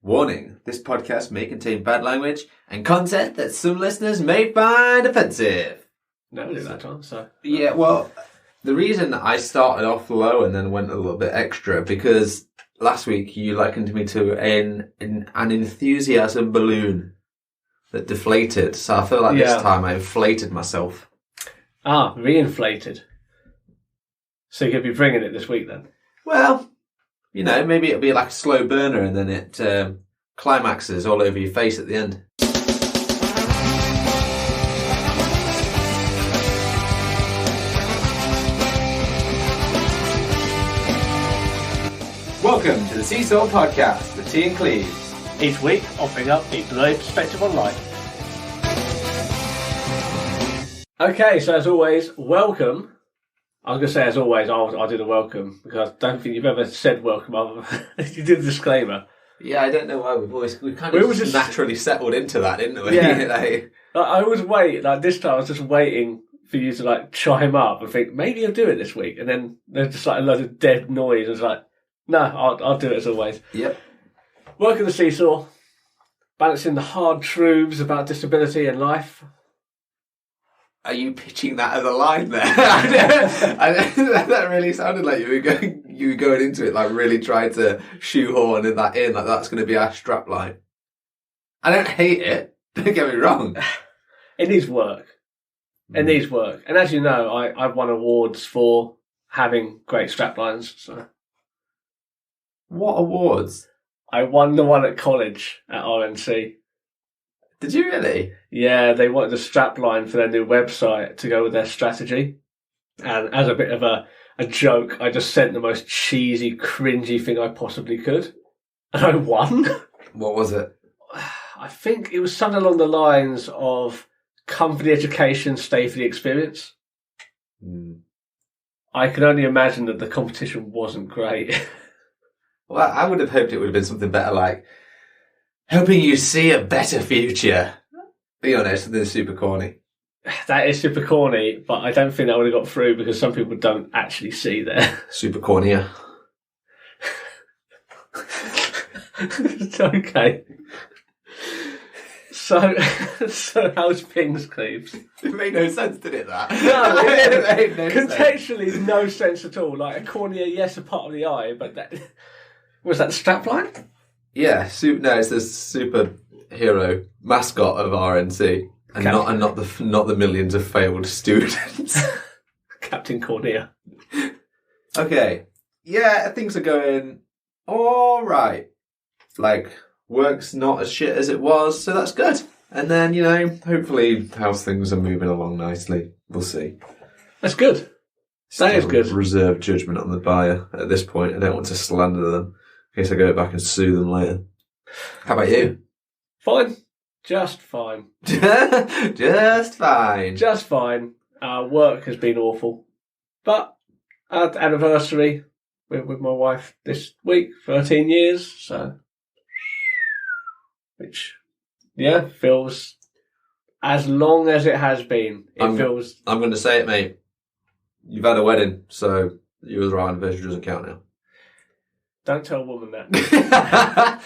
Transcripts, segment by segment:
Warning, this podcast may contain bad language and content that some listeners may find offensive. No, we do that time, so... Yeah, well, the reason I started off low and then went a little bit extra, because last week you likened me to an enthusiasm balloon that deflated. So I feel like this time I inflated myself. Ah, reinflated. So you're going to be bringing it this week then? Well, you know, maybe it'll be like a slow burner and then it climaxes all over your face at the end. Welcome to the Seesaw Podcast with T and Cleves. Each week, offering up a blurry perspective on life. Okay, so as always, welcome. I was going to say, as always, I'll do the welcome, because I don't think you've ever said welcome other than you did the disclaimer. Yeah, I don't know why we kind of just naturally settled into that, didn't we? Yeah. I always wait, like this time I was just waiting for you to like chime up and think, maybe I'll do it this week. And then there's just like a lot of dead noise. I was like, no, I'll do it as always. Yep. Welcome to the Seesaw, balancing the hard truths about disability and life. Are you pitching that as a line there? That really sounded like you were going into it, like really trying to shoehorn that in, like that's going to be our strap line. I don't hate it. Don't get me wrong. It needs work. It needs work. And as you know, I've won awards for having great strap lines. So. What awards? I won the one at college at RNC. Did you really? Yeah, they wanted a strap line for their new website to go with their strategy. And as a bit of a joke, I just sent the most cheesy, cringy thing I possibly could. And I won. What was it? I think it was something along the lines of come for the education, stay for the experience. I can only imagine that the competition wasn't great. Well, I would have hoped it would have been something better, like helping you see a better future. Be honest, something super corny. That is super corny, but I don't think that would have got through because some people don't actually see there. Super cornier. It's okay. So how's things, Cleves? It made no sense, did it, that? No, it made no contextually sense. No sense at all. Like a cornea, yes, a part of the eye, but that... Was that the strapline? Yeah, it's the superhero mascot of RNC, and not the millions of failed students. Captain Cornea. Okay, yeah, things are going all right. Like work's not as shit as it was, so that's good. And then hopefully, house things are moving along nicely. We'll see. That's good. That is good. Reserve judgment on the buyer at this point. I don't want to slander them. In case I go back and sue them later. How about you? Fine. Just fine. Just fine. Just fine. Work has been awful. But our anniversary with my wife this week, 13 years, so... Which, feels as long as it has been. I'm going to say it, mate. You've had a wedding, so your anniversary doesn't count now. Don't tell a woman that.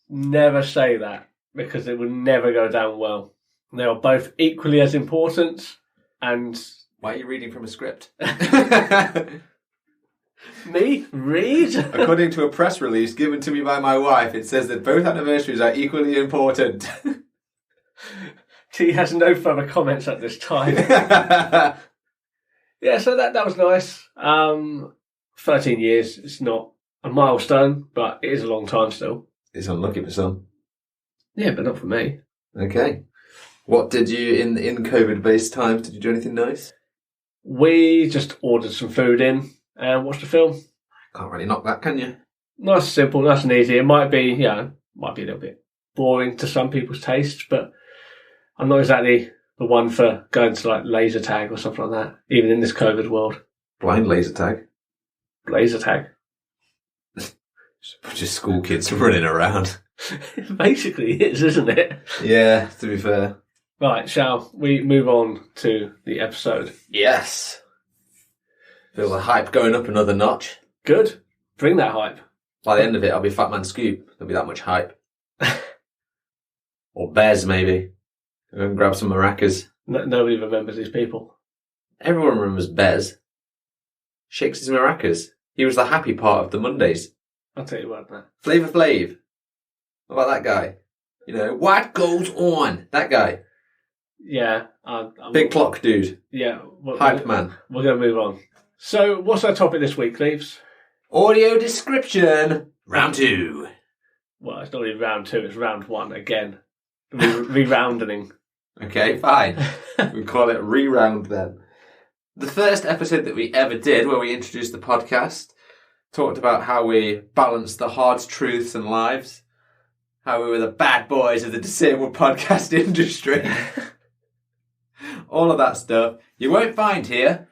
Never say that, because it would never go down well. They are both equally as important, and... Why are you reading from a script? Me? Read? According to a press release given to me by my wife, it says that both anniversaries are equally important. T has no further comments at this time. Yeah, so that was nice. 13 years, it's not a milestone, but it is a long time still. It's unlucky for some. Yeah, but not for me. Okay. What did you, in COVID-based times, did you do anything nice? We just ordered some food in and watched a film. Can't really knock that, can you? Nice, simple, nice and easy. It might be a little bit boring to some people's tastes, but I'm not exactly the one for going to like laser tag or something like that, even in this COVID world. Blind laser tag? Laser tag. Just school kids running around. Basically it is, isn't it? Yeah, to be fair. Right, shall we move on to the episode? Yes. Feel the hype going up another notch. Good. Bring that hype. By the end of it, I'll be Fat Man Scoop. There'll be that much hype. Or Bez, maybe. Go and grab some maracas. Nobody remembers these people. Everyone remembers Bez. Shakes his maracas. He was the happy part of the Mondays. I'll tell you what, man. Flavor Flav. What about that guy? You know, what goes on? That guy. Yeah. Big clock dude. Yeah. Hype man. We're going to move on. So, what's our topic this week, Cleves? Audio description. Round 2. Well, it's not really round 2, it's round 1 again. Re-roundening. Okay, fine. We call it re-round then. The first episode that we ever did, where we introduced the podcast, talked about how we balanced the hard truths and lives, how we were the bad boys of the disabled podcast industry. All of that stuff. You won't find here,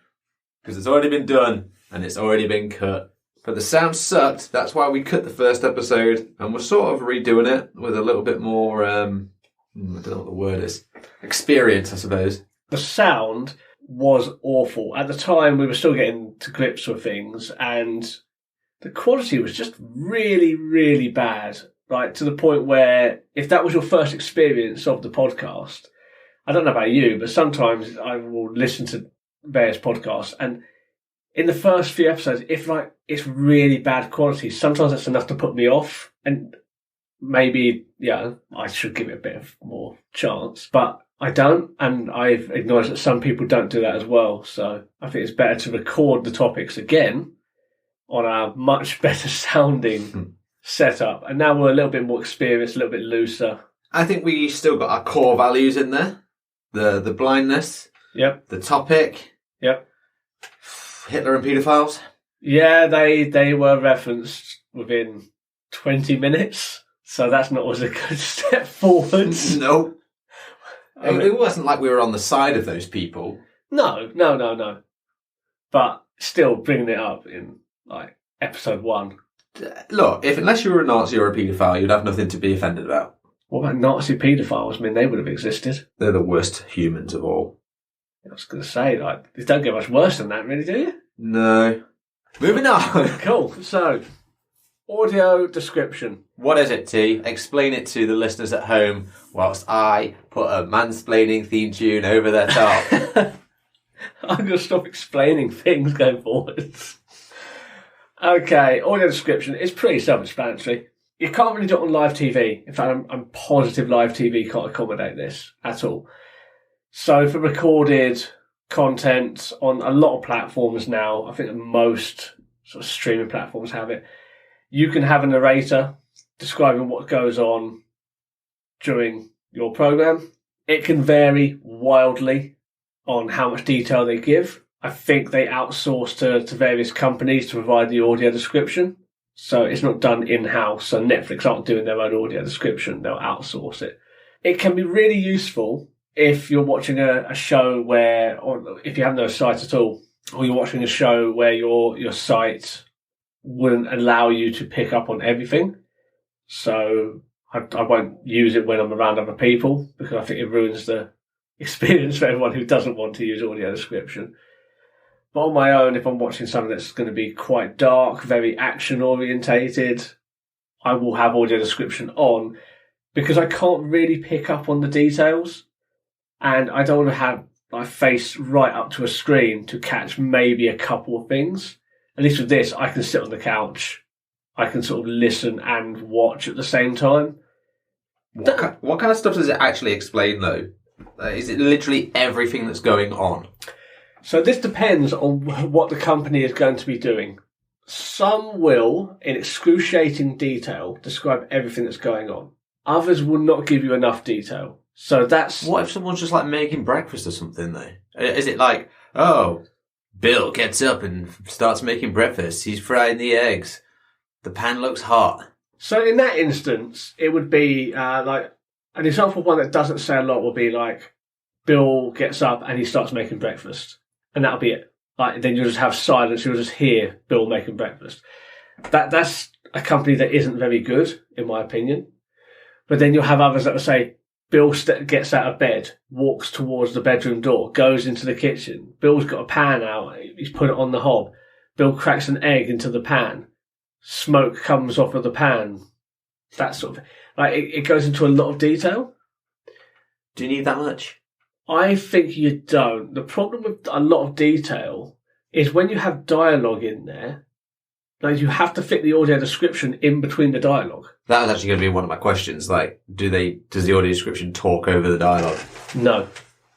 because it's already been done, and it's already been cut. But the sound sucked, that's why we cut the first episode, and we're sort of redoing it with a little bit more, I don't know what the word is, experience, I suppose. The sound was awful. At the time, we were still getting to grips with things, and the quality was just really, really bad. Like, to the point where, if that was your first experience of the podcast, I don't know about you, but sometimes I will listen to various podcasts, and in the first few episodes, if like it's really bad quality, sometimes that's enough to put me off. And maybe, yeah, I should give it a bit of more chance, but I don't. And I've acknowledged that some people don't do that as well. So I think it's better to record the topics again on a much better sounding setup. And now we're a little bit more experienced, a little bit looser. I think we still got our core values in there. The blindness. Yep. The topic. Yep. Hitler and paedophiles. Yeah, they were referenced within 20 minutes. So that's not always a good step forwards. No. I mean, it wasn't like we were on the side of those people. No. But still bringing it up in like episode 1. Look, unless you were a Nazi or a paedophile, you'd have nothing to be offended about. What about Nazi paedophiles? I mean, they would have existed. They're the worst humans of all. I was going to say, like, it don't get much worse than that, really, do you? No. Moving on. Cool. So, audio description. What is it, T? Explain it to the listeners at home whilst I put a mansplaining theme tune over their top. I'm going to stop explaining things going forwards. Okay, audio description is pretty self-explanatory. You can't really do it on live TV. In fact, I'm positive live TV can't accommodate this at all. So for recorded content on a lot of platforms now, I think that most sort of streaming platforms have it, you can have a narrator describing what goes on during your program. It can vary wildly on how much detail they give. I think they outsource to various companies to provide the audio description. So it's not done in-house. So Netflix aren't doing their own audio description. They'll outsource it. It can be really useful if you're watching a show where, or if you have no site at all, or you're watching a show where your site wouldn't allow you to pick up on everything. So I won't use it when I'm around other people because I think it ruins the experience for everyone who doesn't want to use audio description. But on my own, if I'm watching something that's going to be quite dark, very action orientated, I will have audio description on because I can't really pick up on the details. And I don't want to have my face right up to a screen to catch maybe a couple of things. At least with this, I can sit on the couch. I can sort of listen and watch at the same time. What kind of stuff does it actually explain, though? Is it literally everything that's going on? So this depends on what the company is going to be doing. Some will, in excruciating detail, describe everything that's going on. Others will not give you enough detail. So that's... What if someone's just like making breakfast or something, though? Is it like, oh, Bill gets up and starts making breakfast. He's frying the eggs. The pan looks hot. So in that instance, it would be like an example, one that doesn't say a lot would be like Bill gets up and he starts making breakfast. And that'll be it. Like, then you'll just have silence. You'll just hear Bill making breakfast. That's a company that isn't very good, in my opinion. But then you'll have others that will say, Bill gets out of bed, walks towards the bedroom door, goes into the kitchen. Bill's got a pan out. He's put it on the hob. Bill cracks an egg into the pan. smoke comes off of the pan. That sort of, like, it goes into a lot of detail. Do you need that much? I think you don't. The problem with a lot of detail is when you have dialogue in there, like, you have to fit the audio description in between the dialogue. That was actually going to be one of my questions. Like, does the audio description talk over the dialogue? No.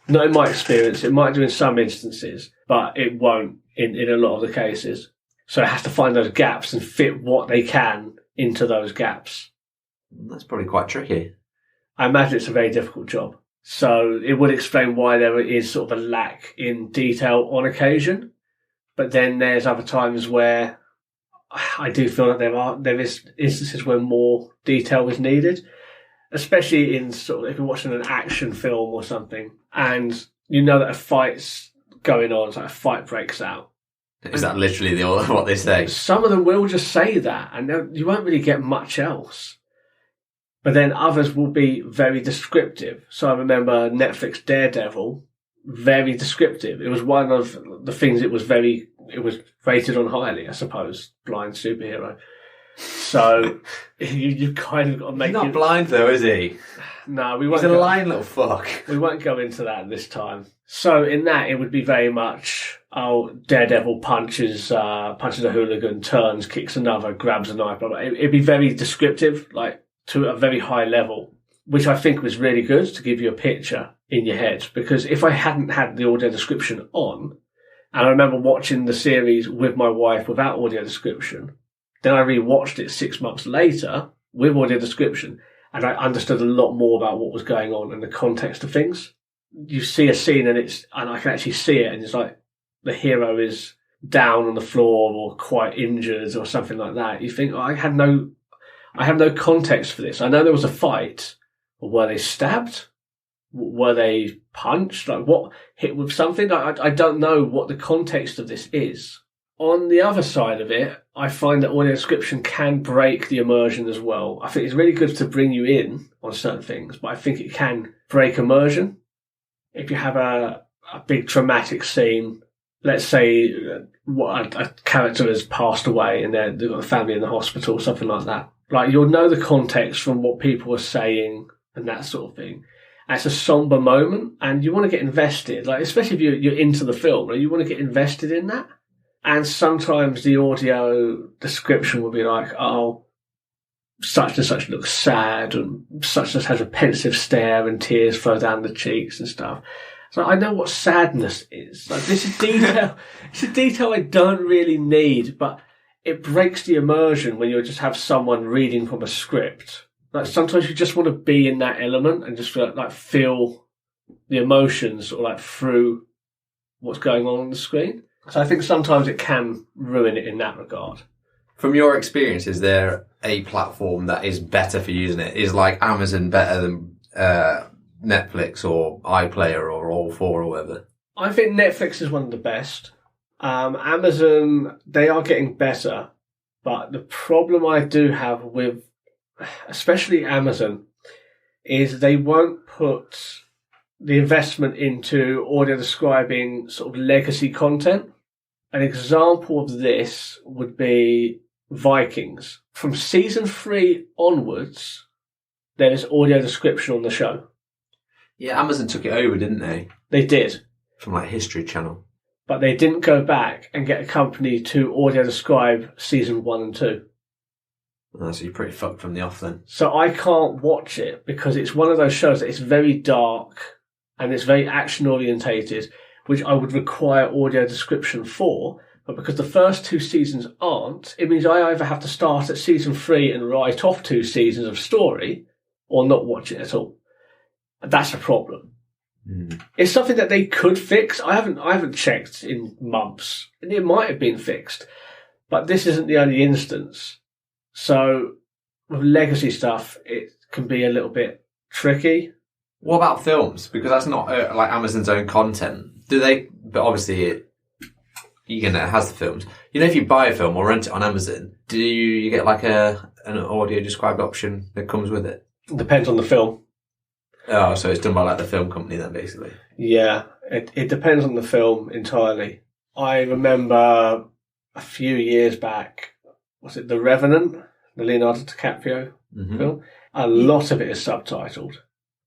Not in my experience. It might do in some instances, but it won't in a lot of the cases. So it has to find those gaps and fit what they can into those gaps. That's probably quite tricky. I imagine it's a very difficult job. So it would explain why there is sort of a lack in detail on occasion. But then there's other times where I do feel that there is instances where more detail is needed, especially in sort of if you're watching an action film or something, and you know that a fight's going on, it's like a fight breaks out. Is that literally what they say? Some of them will just say that, and you won't really get much else. But then others will be very descriptive. So I remember Netflix Daredevil, very descriptive. It was one of the things it was rated on highly, I suppose, blind superhero. So you kind of got to make He's not blind though, is he? No, we won't. He's a lying little fuck. We won't go into that this time. So in that, it would be very much, Daredevil punches a hooligan, turns, kicks another, grabs a knife, blah, blah. It'd be very descriptive, like to a very high level, which I think was really good to give you a picture in your head. Because if I hadn't had the audio description on, and I remember watching the series with my wife without audio description, then I rewatched it 6 months later with audio description, and I understood a lot more about what was going on and the context of things. You see a scene and I can actually see it, and it's like the hero is down on the floor or quite injured or something like that. You think, I have no context for this. I know there was a fight, but were they stabbed? Were they punched? Like, what hit with something? I don't know what the context of this is. On the other side of it, I find that audio description can break the immersion as well. I think it's really good to bring you in on certain things, but I think it can break immersion. If you have a big traumatic scene, let's say a character has passed away and they've got a family in the hospital, something like that. Like, you'll know the context from what people are saying and that sort of thing. And it's a somber moment, and you want to get invested, like, especially if you're into the film, like, you want to get invested in that. And sometimes the audio description will be like, oh, such and such looks sad, and such and such has a pensive stare and tears flow down the cheeks and stuff. So I know what sadness is. Like, this is detail. It's a detail I don't really need, but it breaks the immersion when you just have someone reading from a script. Like, sometimes you just want to be in that element and just feel the emotions or like through what's going on the screen. So I think sometimes it can ruin it in that regard. From your experience, is there a platform that is better for using it? Is like Amazon better than Netflix or iPlayer or all four or whatever? I think Netflix is one of the best. Amazon, they are getting better, but the problem I do have with especially Amazon is they won't put the investment into audio describing sort of legacy content. An example of this would be Vikings. From season 3 onwards, there is audio description on the show. Yeah, Amazon took it over, didn't they? They did. From like History Channel. But they didn't go back and get a company to audio describe season 1 and 2. Oh, so you're pretty fucked from the off then. So I can't watch it because it's one of those shows that it's very dark and it's very action orientated, which I would require audio description for. But because the first 2 seasons aren't, it means I either have to start at season 3 and write off 2 seasons of story or not watch it at all. That's a problem. It's something that they could fix. I haven't checked in months, and it might have been fixed, but this isn't the only instance. So with legacy stuff, it can be a little bit tricky. What about films? Because that's not like Amazon's own content. Do they? But obviously, it has the films. You know, if you buy a film or rent it on Amazon, do you get like an audio described option that comes with it? Depends on the film. Oh, so it's done by like the film company then, basically. Yeah, it depends on the film entirely. I remember a few years back was it The Revenant, the Leonardo DiCaprio film? A lot of it is subtitled.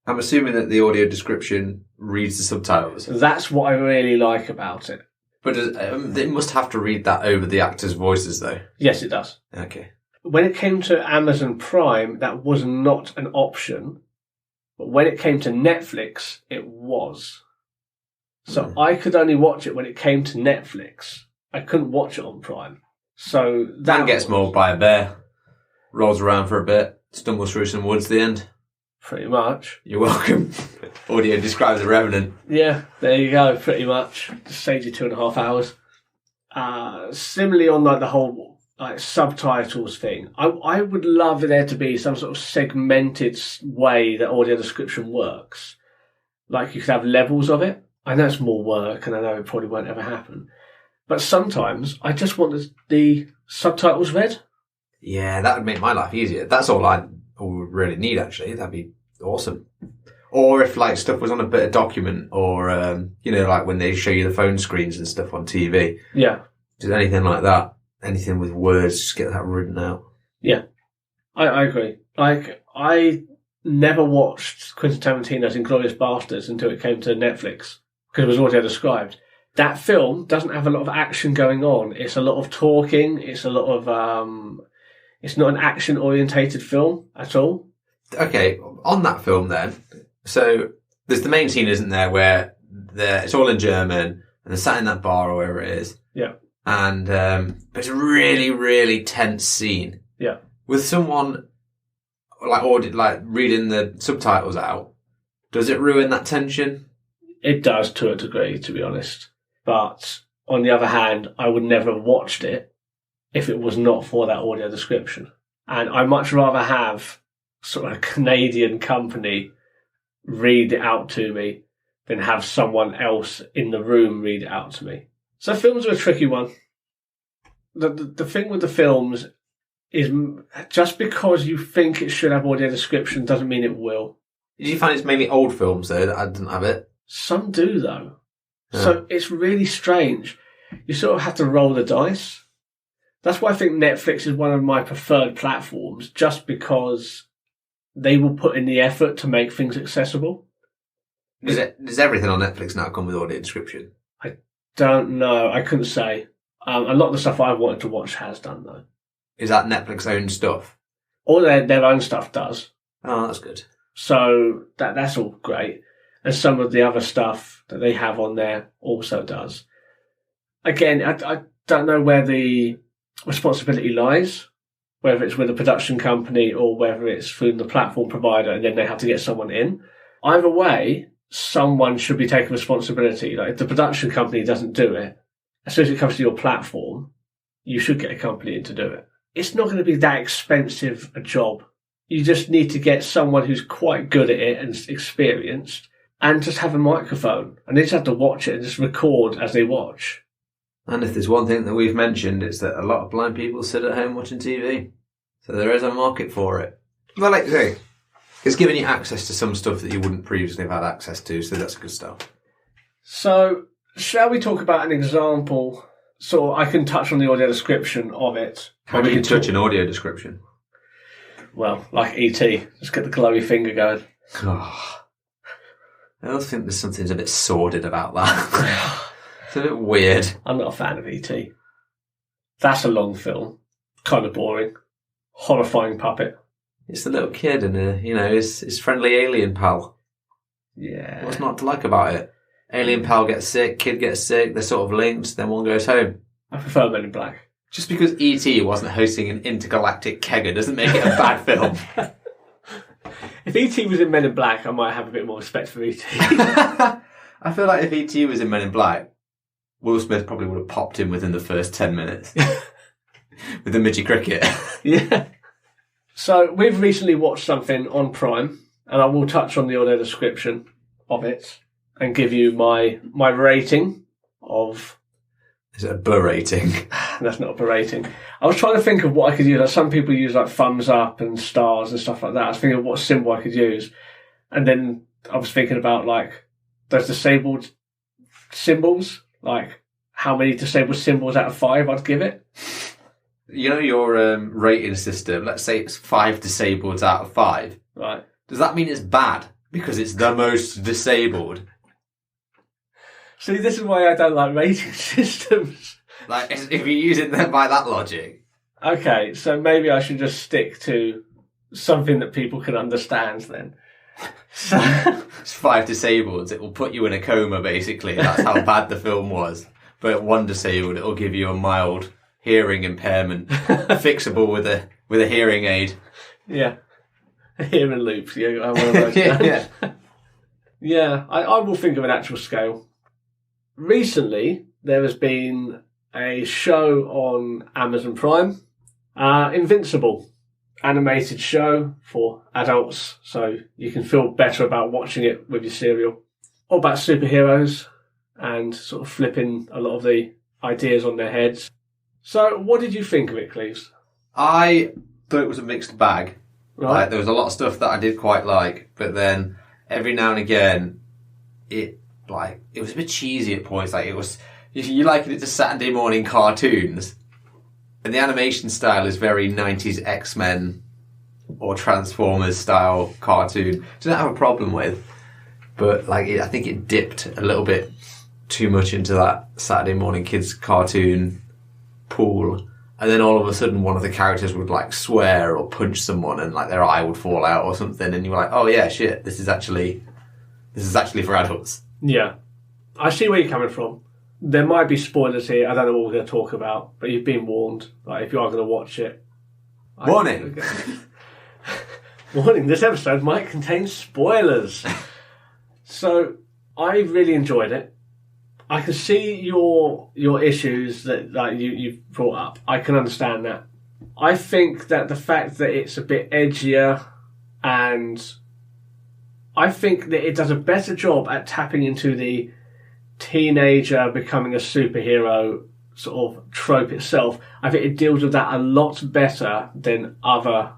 I'm assuming that the audio description reads the subtitles. That's what I really like about it. But it must have to read that over the actors' voices, though. Yes, it does. Okay. When it came to Amazon Prime, that was not an option. But when it came to Netflix, it was. So I could only watch it when it came to Netflix. I couldn't watch it on Prime. So that Man gets mauled by a bear, rolls around for a bit, stumbles through some woods at the end. Pretty much. You're welcome. Audio describes The Revenant. Yeah, there you go, pretty much. Just saves you 2.5 hours. Similarly on like the whole subtitles thing, I would love there to be some sort of segmented way that audio description works. Like you could have levels of it. I know it's more work and I know it probably won't ever happen. But sometimes I just want the subtitles read. Yeah, that would make my life easier. That's all I would really need, actually. That'd be awesome. Or if like stuff was on a bit of document or, like when they show you the phone screens and stuff on TV. Yeah. Just anything like that. Anything with words, just get that written out. Yeah. I agree. Like, I never watched Quentin Tarantino's Inglourious Basterds until it came to Netflix because it was audio described. That film doesn't have a lot of action going on. It's a lot of talking. It's a lot of, it's not an action-orientated film at all. Okay, on that film then, so there's the main scene, isn't there, where it's all in German and they're sat in that bar or wherever it is. Yeah. And it's a really, really tense scene. Yeah. With someone like reading the subtitles out, does it ruin that tension? It does to a degree, to be honest. But on the other hand, I would never have watched it if it was not for that audio description. And I'd much rather have sort of a Canadian company read it out to me than have someone else in the room read it out to me. So films are a tricky one. The thing with the films is just because you think it should have audio description doesn't mean it will. Did you find it's mainly old films, though, that didn't have it? Some do, though. Yeah. So it's really strange. You sort of have to roll the dice. That's why I think Netflix is one of my preferred platforms, just because they will put in the effort to make things accessible. Does everything on Netflix now come with audio description? I don't know. I couldn't say. A lot of the stuff I wanted to watch has done, though. Is that Netflix own stuff? All their own stuff does. Oh, that's good. So that's all great. And some of the other stuff that they have on there also does. Again, I don't know where the responsibility lies, whether it's with a production company or whether it's through the platform provider and then they have to get someone in. Either way, someone should be taking responsibility. Like if the production company doesn't do it, as soon as it comes to your platform, you should get a company in to do it. It's not going to be that expensive a job. You just need to get someone who's quite good at it and experienced and just have a microphone. And they just have to watch it and just record as they watch. And if there's one thing that we've mentioned, it's that a lot of blind people sit at home watching TV. So there is a market for it. Well, like you say, it's giving you access to some stuff that you wouldn't previously have had access to, so that's good stuff. So, shall we talk about an example? So I can touch on the audio description of it. How do you touch an audio description? Well, like E.T. Just get the glowy finger going. Oh, I also think there's something a bit sordid about that. It's a bit weird. I'm not a fan of E.T. That's a long film. Kind of boring. Horrifying puppet. It's the little kid and his friendly alien pal. Yeah. What's not to like about it? Alien pal gets sick, kid gets sick, they're sort of linked, then one goes home. I prefer Men in Black. Just because E.T. wasn't hosting an intergalactic kegger doesn't make it a bad film. If E.T. was in Men in Black, I might have a bit more respect for E.T. I feel like if E.T. was in Men in Black, Will Smith probably would have popped in within the first 10 minutes. With the midget cricket. Yeah. So, we've recently watched something on Prime, and I will touch on the audio description of it and give you my rating of... Is it a berating? That's not a berating. I was trying to think of what I could use. Like some people use like thumbs up and stars and stuff like that. I was thinking of what symbol I could use. And then I was thinking about like those disabled symbols, like how many disabled symbols out of 5 I'd give it. You know your rating system, let's say it's 5 disabled out of 5. Right. Does that mean it's bad? Because it's the most disabled? See, this is why I don't like rating systems. Like, if you're using them by that logic. Okay, so maybe I should just stick to something that people can understand then. So... It's 5 disabled. It will put you in a coma, basically. That's how bad the film was. But at 1 disabled, it will give you a mild hearing impairment, fixable with a hearing aid. Yeah. Hearing loops. Yeah, one of those. Yeah. Yeah, I will think of an actual scale. Recently, there has been a show on Amazon Prime, Invincible, animated show for adults, so you can feel better about watching it with your cereal. All about superheroes and sort of flipping a lot of the ideas on their heads. So, what did you think of it, Cleves? I thought it was a mixed bag. Right. Like, there was a lot of stuff that I did quite like, but then every now and again, it was a bit cheesy at points. Like, it was, if you liken it to Saturday morning cartoons, and the animation style is very 90s X-Men or Transformers style cartoon, which I don't have a problem with. But I think it dipped a little bit too much into that Saturday morning kids cartoon pool. And then all of a sudden one of the characters would swear or punch someone and their eye would fall out or something. And you were like, oh yeah, shit, this is actually for adults. Yeah. I see where you're coming from. There might be spoilers here. I don't know what we're going to talk about, but you've been warned. If you are going to watch it. Warning! Warning, this episode might contain spoilers. So, I really enjoyed it. I can see your issues that you've brought up. I can understand that. I think that the fact that it's a bit edgier, and I think that it does a better job at tapping into the teenager becoming a superhero sort of trope itself. I think it deals with that a lot better than other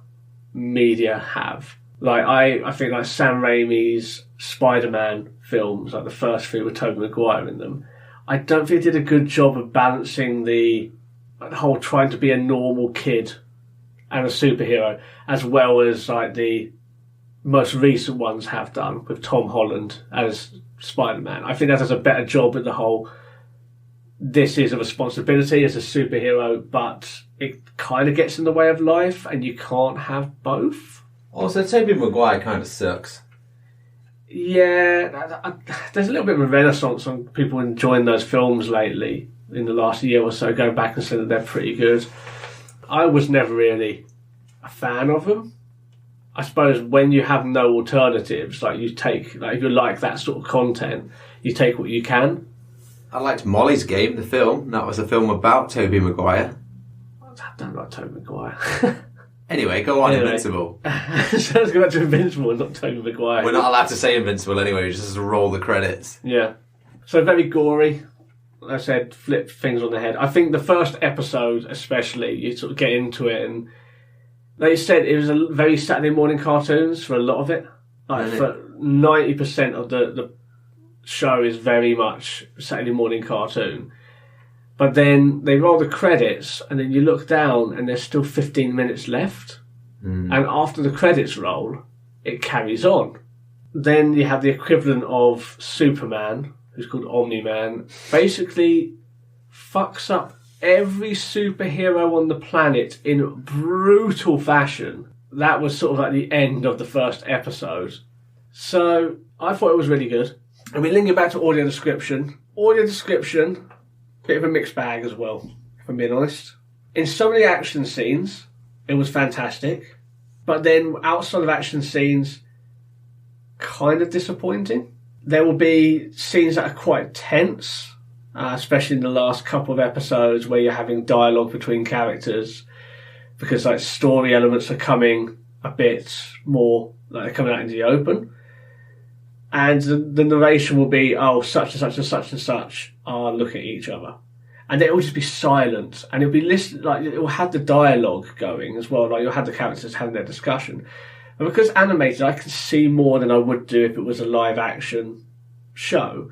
media have. I think Sam Raimi's Spider-Man films, the first 3 with Tobey Maguire in them, I don't think it did a good job of balancing the whole trying to be a normal kid and a superhero, as well as the most recent ones have done with Tom Holland as Spider-Man. I think that does a better job with the whole, this is a responsibility as a superhero, but it kind of gets in the way of life, and you can't have both. Also, Tobey Maguire kind of sucks. Yeah, there's a little bit of a renaissance on people enjoying those films lately, in the last year or so, going back and saying that they're pretty good. I was never really a fan of them. I suppose when you have no alternatives, you take, if you like that sort of content, you take what you can. I liked Molly's Game, the film. That was a film about Tobey Maguire. I don't like Tobey Maguire. Anyway, go on, Invincible. So let's go back to Invincible and not Tobey Maguire. We're not allowed to say Invincible anyway, we just roll the credits. Yeah. So very gory. Like I said, flip things on the head. I think the first episode especially, you sort of get into it, and like you said, it was a very Saturday morning cartoons for a lot of it. For 90% of the show is very much Saturday morning cartoon. But then they roll the credits, and then you look down, and there's still 15 minutes left. And after the credits roll, it carries on. Then you have the equivalent of Superman, who's called Omni-Man, basically fucks up every superhero on the planet in brutal fashion. That was sort of the end of the first episode. So I thought it was really good. And we link it back to audio description. Audio description, bit of a mixed bag as well, if I'm being honest. In some of the action scenes, it was fantastic. But then outside of action scenes, kind of disappointing. There will be scenes that are quite tense, especially in the last couple of episodes where you're having dialogue between characters, because story elements are coming a bit more, they're coming out into the open. And the narration will be, such and such and such and such are looking at each other. And it will just be silent. And it'll be it will have the dialogue going as well. You'll have the characters having their discussion. And because animated, I can see more than I would do if it was a live action show.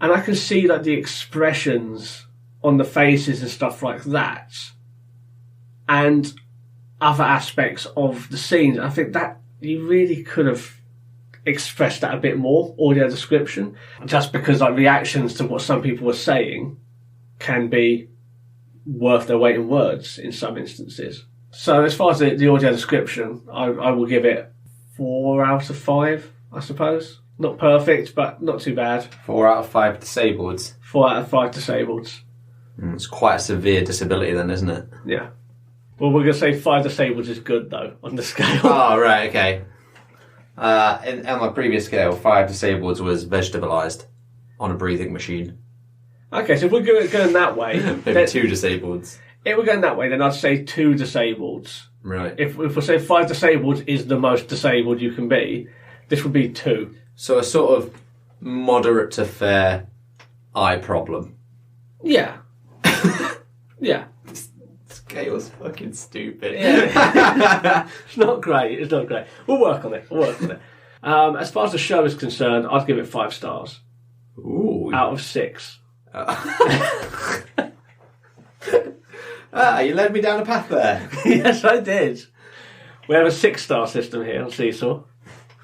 And I can see the expressions on the faces and stuff like that. and other aspects of the scenes. I think that you really could have expressed that a bit more, audio description, just because like reactions to what some people were saying can be worth their weight in words in some instances. So as far as the audio description, I will give it 4 out of 5, I suppose. Not perfect, but not too bad. 4 out of 5 disabled. 4 out of 5 disabled. It's quite a severe disability then, isn't it? Yeah. Well, we're going to say 5 disabled is good, though, on the scale. Oh, right, okay. On my previous scale, 5 disabled was vegetabilised on a breathing machine. Okay, so if we're going that way... Maybe 2 disabled. If we're going that way, then I'd say 2 disabled. Right. If we say 5 disabled is the most disabled you can be, this would be 2. So a sort of moderate to fair eye problem. Yeah. Yeah. Scale's fucking stupid. Yeah. It's not great. It's not great. We'll work on it. As far as the show is concerned, I'd give it 5 stars. Ooh. Out of 6. You led me down a path there. Yes, I did. We have a 6-star system here on Seesaw,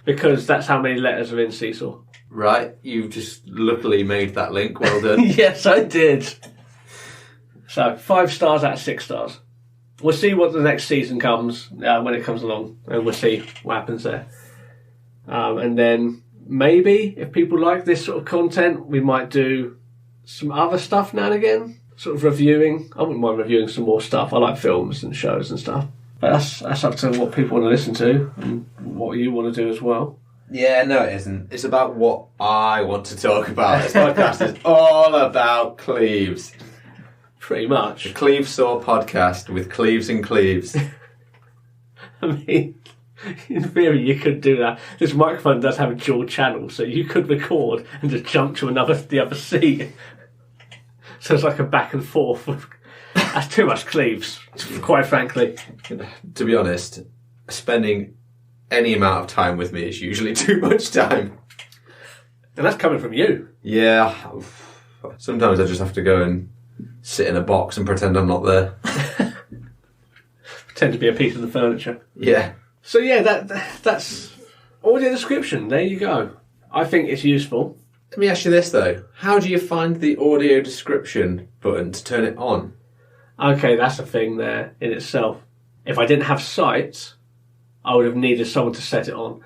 because that's how many letters are in Seesaw. Right, you've just luckily made that link. Well done. Yes, I did. So 5 stars out of 6 stars. We'll see what the next season comes when it comes along, and we'll see what happens there. And then maybe if people like this sort of content, we might do some other stuff now and again. Sort of reviewing. I wouldn't mind reviewing some more stuff. I like films and shows and stuff. But that's up to what people want to listen to and what you want to do as well. Yeah, no, it isn't. It's about what I want to talk about. This podcast is all about Cleves. Pretty much. The Cleves Saw podcast with Cleves and Cleves. I mean, in theory, you could do that. This microphone does have a dual channel, so you could record and just jump to the other seat. So it's like a back and forth. That's too much Cleves, quite frankly. To be honest, spending any amount of time with me is usually too much time. And that's coming from you. Yeah. Sometimes I just have to go and sit in a box and pretend I'm not there. Pretend to be a piece of the furniture. Yeah. So yeah, that's audio description. There you go. I think it's useful. Let me ask you this though. How do you find the audio description button to turn it on? Okay, that's a thing there in itself. If I didn't have sight, I would have needed someone to set it on.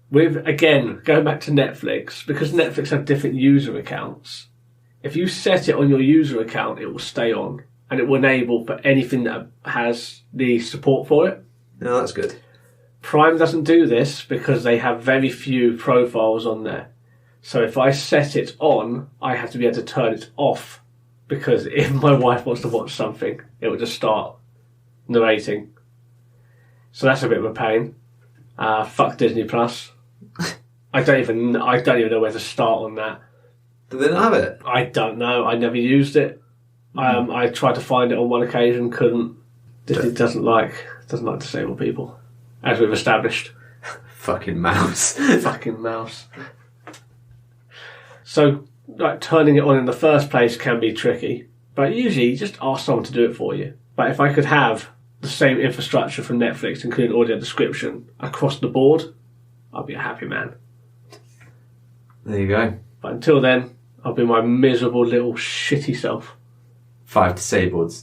With, again, going back to Netflix, because Netflix have different user accounts, if you set it on your user account, it will stay on. And it will enable for anything that has the support for it. No, that's good. Prime doesn't do this because they have very few profiles on there. So if I set it on, I have to be able to turn it off, because if my wife wants to watch something, it will just start narrating. So that's a bit of a pain. Fuck Disney Plus. I don't even know where to start on that. Do they not have it? I don't know. I never used it. I tried to find it on one occasion, couldn't. Disney doesn't like disabled people, as we've established. Fucking mouse. Fucking mouse. So, like, turning it on in the first place can be tricky, but usually you just ask someone to do it for you. But if I could have the same infrastructure from Netflix, including audio description, across the board, I'd be a happy man. There you go. But until then, I'll be my miserable little shitty self. 5 disabled.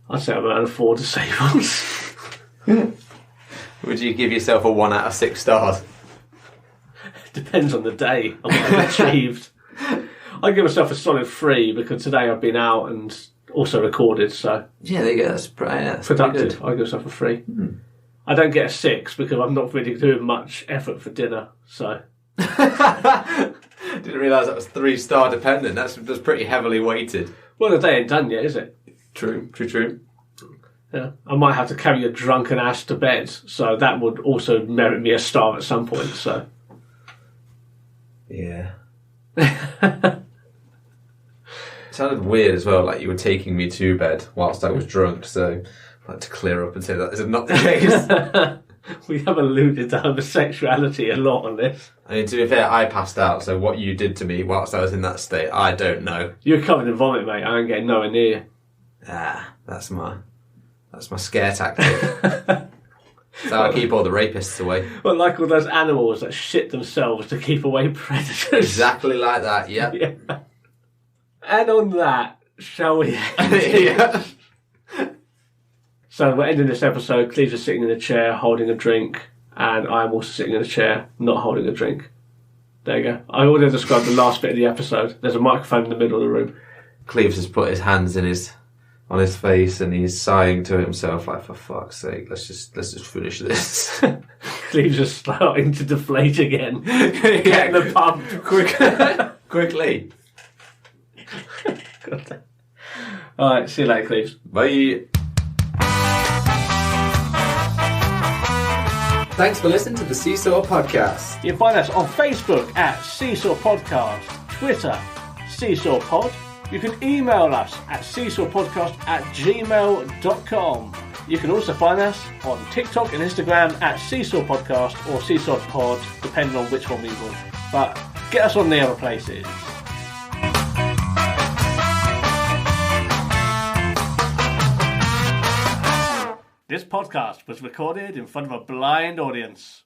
I'd say I'm out of 4 disabled. Would you give yourself a 1 out of 6 stars? Depends on the day and what I've achieved. I'd give myself a solid 3 because today I've been out and also recorded, so... Yeah, there you go. That's productive. I'd give myself a 3. I don't get a 6 because I'm not really doing much effort for dinner, so... Didn't realise that was 3-star dependent. That's pretty heavily weighted. Well, the day ain't done yet, is it? True. Yeah. I might have to carry a drunken ass to bed, so that would also merit me a star at some point, so... Yeah. It sounded weird as well, like you were taking me to bed whilst I was drunk, so I'd like to clear up and say that is not the case. We have alluded to homosexuality a lot on this. I mean, to be fair, I passed out, so what you did to me whilst I was in that state, I don't know. You're covered in vomit, mate. I ain't getting nowhere near you. Ah, that's my That's my scare tactic. So I keep all the rapists away. Well, like all those animals that shit themselves to keep away predators. Exactly like that, yep. Yeah. And on that, shall we? Yeah. So we're ending this episode. Cleve's is sitting in a chair holding a drink, and I'm also sitting in a chair not holding a drink. There you go. I already described the last bit of the episode. There's a microphone in the middle of the room. Cleves has put his hands on his face and he's sighing to himself like, for fuck's sake, let's just finish this. Cleve's just starting to deflate again. Getting the pump. Quickly. Alright, see you later, Cleves. Bye. Thanks for listening to the Seesaw Podcast. You can find us on Facebook at Seesaw Podcast, Twitter, Seesaw Pod. You can email us at seesawpodcast@gmail.com. You can also find us on TikTok and Instagram at Seesaw Podcast or Seesaw Pod, depending on which one we want. But get us on the other places. This podcast was recorded in front of a blind audience.